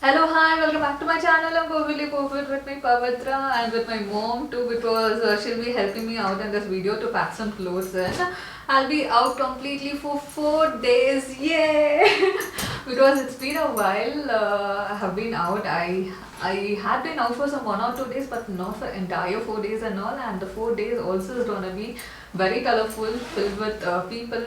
Hello, hi, welcome back to my channel. I'm Perfectly Perfect with my Pavitra and with my mom too because she'll be helping me out in this video to pack some clothes in. I'll be out completely for 4 days, yay! Because it's been a while I have been out. I had been out for some 1 or 2 days but not for entire 4 days and all, and the 4 days also is gonna be very colorful, filled with people,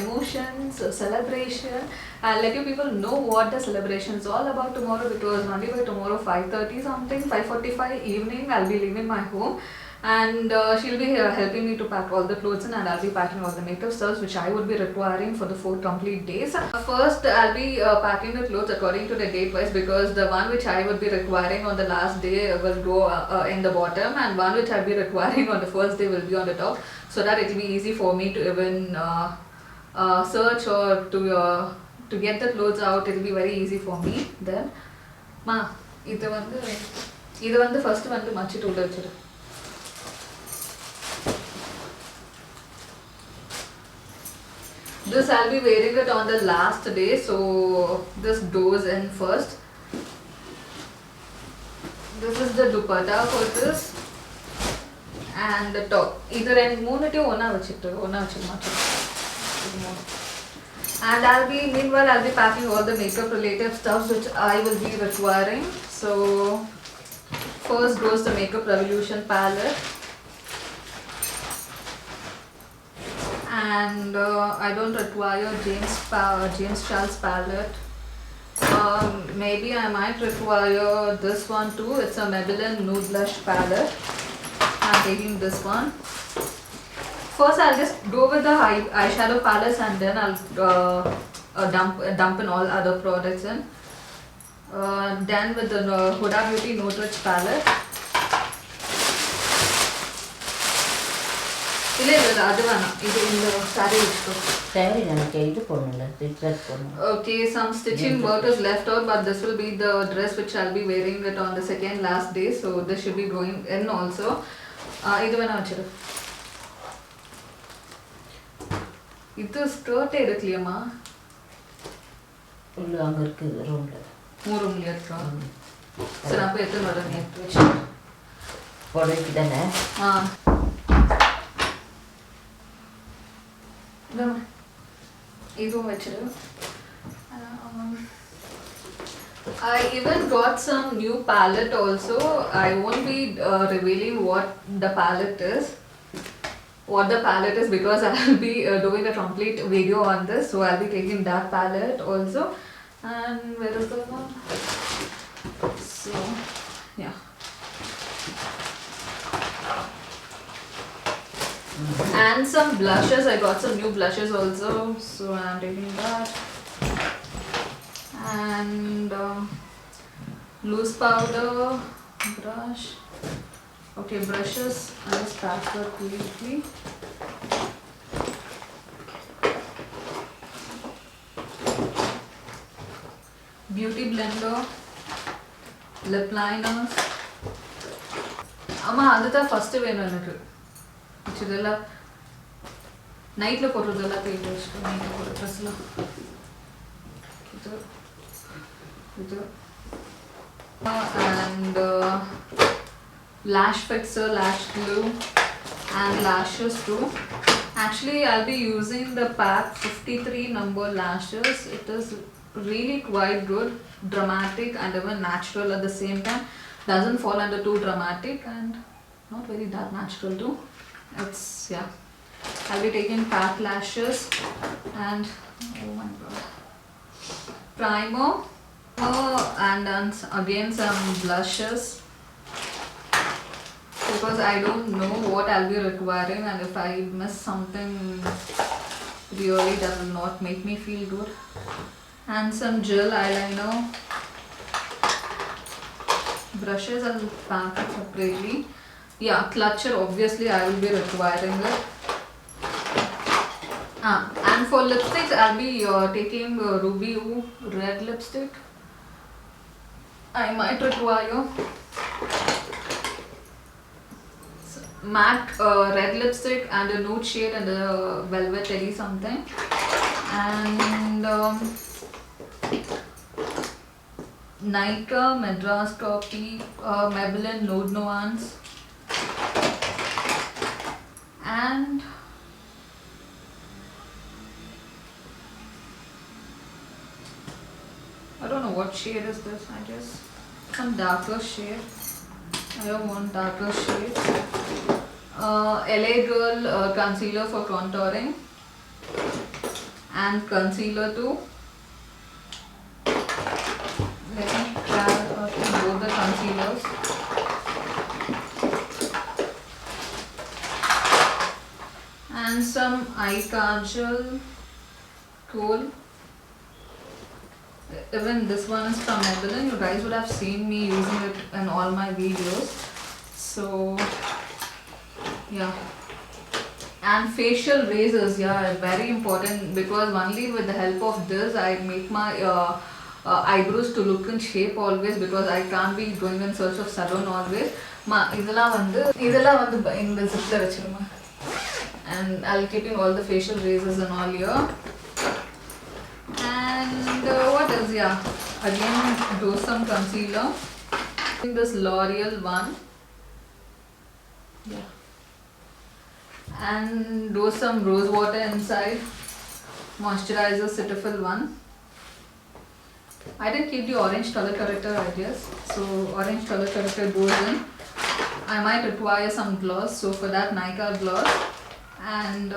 emotions, celebration. I'll let you people know what the celebration is all about tomorrow because only by tomorrow 5:30 something, 5:45 evening I'll be leaving my home, and she'll be here helping me to pack all the clothes in, and I'll be packing all the makeup stuffs which I would be requiring for the 4 complete days. First I'll be packing the clothes according to the date wise because the one which I would be requiring on the last day will go in the bottom, and one which I'll be requiring on the first day will be on the top, so that it will be easy for me to even search or to get the clothes out. It will be very easy for me then. Ma, இது வந்து first வந்து மச்சிட்டு உள்ள வச்சிரு. This I'll be wearing it on the last day, so this goes in first. This is the dupatta for this and the top. Either and மூணுத்தையும் ஒண்ணா வச்சிட்டு and meanwhile I'll be packing all the makeup related stuff which I will be requiring. So first goes the Makeup Revolution palette, and I don't require James Charles palette. Maybe I might require this one too. It's a Maybelline Nude Blush palette. I'm taking this one. First I'll just go with the eyeshadow palettes and then I'll dump in all other products in. Then with the Huda Beauty Nude Rich palette. இல்ல அது வேணாம், இது இந்த saree வச்சுக்கோ. Saree எனக்கு இது போடணும்ல, dress போடணும். Okay, some stitching work is left out, but this will be the dress which I'll be wearing it on the second last day, so this should be going in also. இது வேணா வச்சிரு. இது skirt எடுக்கலையம்மா? உள்ள அங்க இருக்கு ரூம்ல. ரூம்ல இருக்கா? சரி அப்ப எடுத்து வரேன் நீ எடுத்து வச்சு. போடுறதுக்கு தானே? இதுவும் வச்சிரு. I even got some new palette also. I won't be revealing what the palette is. Because I'll be doing a complete video on this, so I'll be taking that palette also. And where is the one? So yeah. And some blushes. I got some new blushes also, so I'm taking that. And loose powder, brush. Okay, brushes. I'll just pack that quickly. Beauty blender, lip liners. Amma, adutha first venum enakku. Ichidella night la potrudella paint vechukku, night la potra dress la. Idu. And lash fixer, lash glue, and lashes too. Actually, I'll be using the pack 53 number lashes. It is really quite good, dramatic and even natural at the same time. Doesn't fall under too dramatic and not very that natural too. It's yeah. I'll be taking pack lashes and oh my god, primer, and then again some blushes. Because I don't know what I'll be requiring, and if I miss something, really that will not make me feel good. And some gel eyeliner. Brushes I'll pack it separately. Yeah, clutcher obviously I will be requiring it. And for lipsticks I'll be taking Ruby Woo red lipstick. I might require matte red lipstick and a nude shade and a velvet teddy something. And Nykaa Madras copy, Maybelline Nude Nuance, and I don't know what shade is this. I guess some darker shade. I don't want darker shades. LA Girl concealer for contouring and concealer too. Let me try both the concealers. And some eye kajal, cool. Even this one is from Maybelline. You guys would have seen me using it in all my videos. So yeah. And facial razors, yeah, very important, because only with the help of this I make my eyebrows to look in shape always, because I can't be going in search of salon always. இதெல்லாம் வந்து இந்த zipல வச்சிருமா. And I'll keep in all the facial razors and all here. And what else? Yeah, again do some concealer. This L'Oreal one. Yeah. And do some rose water inside. Moisturizer Cetaphil one. I didn't keep the orange color corrector, I guess. So orange color corrector goes in. I might require some gloss, so for that Nykaa gloss. And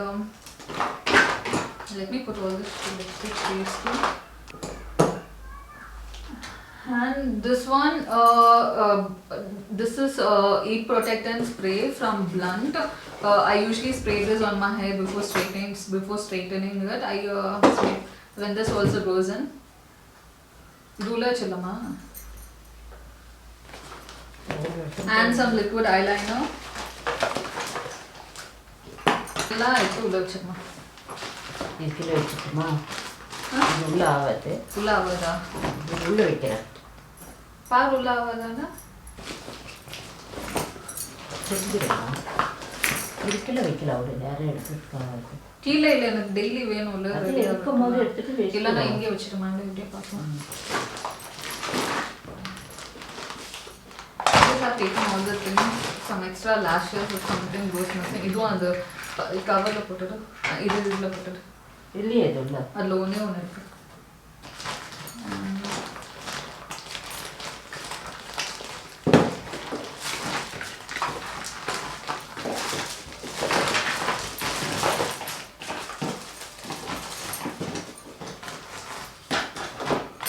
let me put all this lipstick shades too. And this one, this is Heat Protectant Spray from Blunt. I usually spray this on my hair before straightening it. I spray when this also goes in. Ruler chillama. And some liquid eyeliner. La itu ulla chillama. இதுக்குள்ள வச்சுட்டுமா உள்ள ஆகாது Ulla avada. உள்ள வைக்கிறேன் Par ulla avada na. செஞ்சிடலாம் இதுக்குள்ள வைக்கலாம் ஒரு நேரம் எடுத்துட்டு கீழ இல்ல எனக்கு டெய்லி வேணும்ல அது ரெடியா இருக்கும்போது எடுத்துட்டு இல்ல நான் இங்கே வச்சிருமாங்க இப்படியே பார்க்கலாம். Just have taken all the things, some extra lashes or something goes missing. இதுவும் அந்த கவர்ல போட்டுடு, இதுல போட்டுடு. இல்லையே இது உள்ள அதுல ஒண்ணே ஒன்று இருக்கு.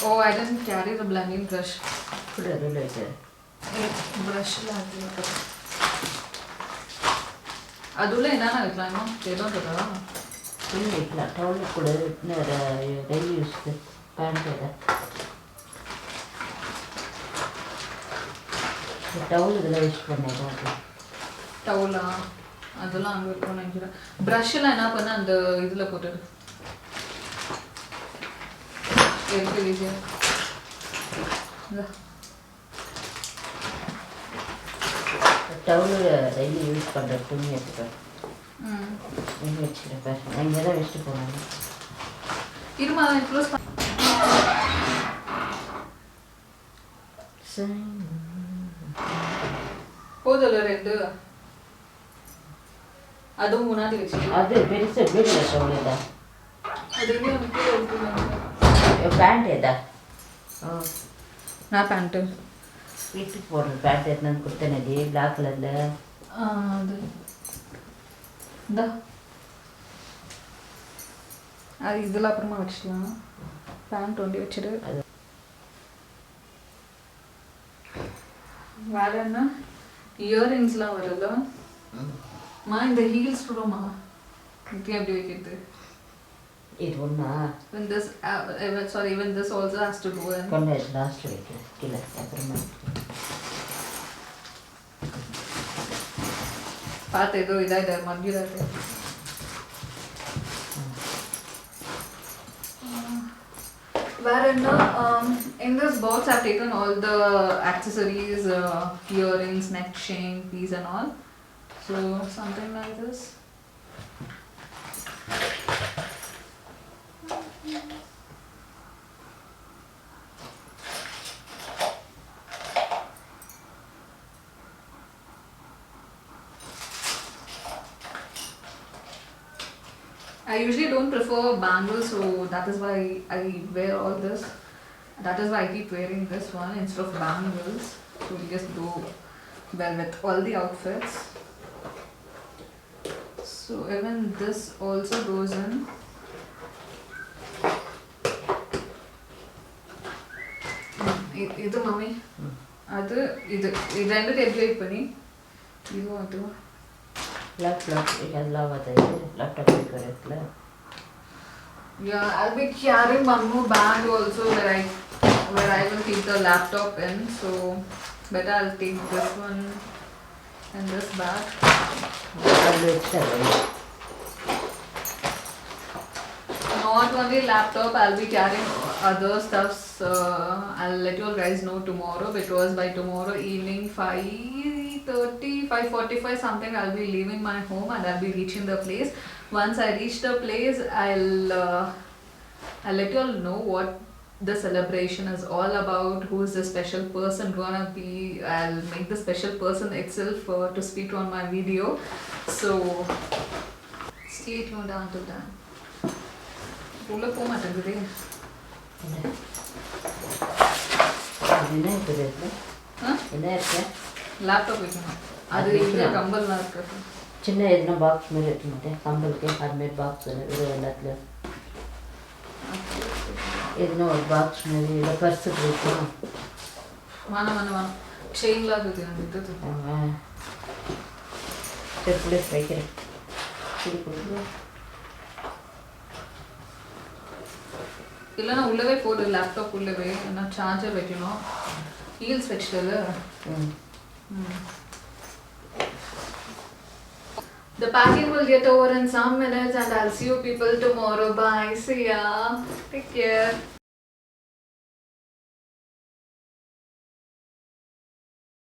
Oh, I didn't carry the blending brush. கூட உள்ள வைக்கிறேன் Brushல அது அதுல என்னென்ன வைக்கலாம் இன்னும் எதுவும் இருக்கா? துணி வைக்கலாம் டவுல் கூட டெய்லி யூஸ்க்கு பேண்ட் டவுல் இதில் யூஸ் பண்ணிடுறோம். டவுலா அதெல்லாம் அங்கே இருக்கும்னு நினைக்கிறேன். ப்ரஷ்ஷெல்லாம் என்ன பண்ண அந்த இதில் போட்டுடு எடுத்து ஈஸியாக. டவுல் டெய்லி யூஸ் பண்ணுற துணி எடுத்துப்பேன் எங்கே வச்சுக்கிறேன் நான் இங்கே தான் வச்சுட்டு போனாங்க இருமா க்ளோஸ் போதில்ல ரெண்டு அதுவும் முன்னாடி வச்சு அது பெருசு வீடில் டவுல் தான் அதுவே எனக்கு பேண்ட் எதா நான் பேண்ட்டு வீட்டுக்கு போடுற பேண்ட் எடுத்துன்னு கொடுத்தேனே பிளாக் கலரில் அது இந்தா அது இதில் அப்புறமா வச்சுக்கலாம். பேண்ட் ஒண்டி வச்சுடு. வேற என்ன இயரிங்ஸ்லாம் வரும்ல மா இந்த ஹீல்ஸ் போடுமா இப்படி அப்படி வைக்கிறது இது ஒன்றா when this sorry even this also has to go in. கொண்டு லாஸ்ட் வைக்கிறேன் கீழே அப்புறமா பார்த்து ஏதோ இதாகிட்ட மங்கிடாது. வேற என்ன in this box I've taken all the accessories, earrings, neck chain, piece and all, so something like this. I usually don't prefer bangles, so that is why I wear all this. That is why I keep wearing this one instead of bangles. So we just go well with all the outfits. So even this also goes in. ಇದು mummy ಅದು ಇದು ಇದೆರಡು ಡೆಬ್ಲೇಟ್ ಬನ್ನಿ ಇದು ಅದು laptop ಎಲ್ಲ ಓದಿದೆ laptop ಬೇಕಾಗಿಲ್ಲ. Yeah, I'll be carrying one more bag also where I will keep the laptop in. So better I'll take this one and this bag. ಅದು ಇರ್ತದೆ. Not only laptop, I'll be carrying other stuffs. I'll let you guys know tomorrow because by tomorrow evening 5:30, 5:45 something I'll be leaving my home and I'll be reaching the place. Once I reach the place, I'll let you all know what the celebration is all about, who's the special person gonna be. I'll make the special person itself to speak on my video. So stay tuned until then. உள்ள போக மாட்டேங்குது. என்ன இருக்குது? என்ன இருக்கு? Laptop வைக்கணும். அது இது கம்பல்லாம் இருக்கு. சின்ன எதுனா பாக்ஸ் மாதிரி வைக்க மாட்டேன் கம்பலுக்கு அதுமாரி பாக்ஸ் இது எல்லாத்துலையும் எதுனா ஒரு பாக்ஸ் மாதிரி இல்லை பர்ஸுக்கு வைக்கலாம். வேணாம் செயின்லாம் இருக்குது சரி பிளேஸ் வைக்கிறேன். சரி கொடுக்குறேன். இல்லைன்னா உள்ளவே போடு லேப்டாப் உள்ளவே ஏன்னா சார்ஜர் வைக்கணும். Heels வச்சுட்டல. The packing will get over in some minutes and I'll see you people tomorrow. Bye. See ya. Take care.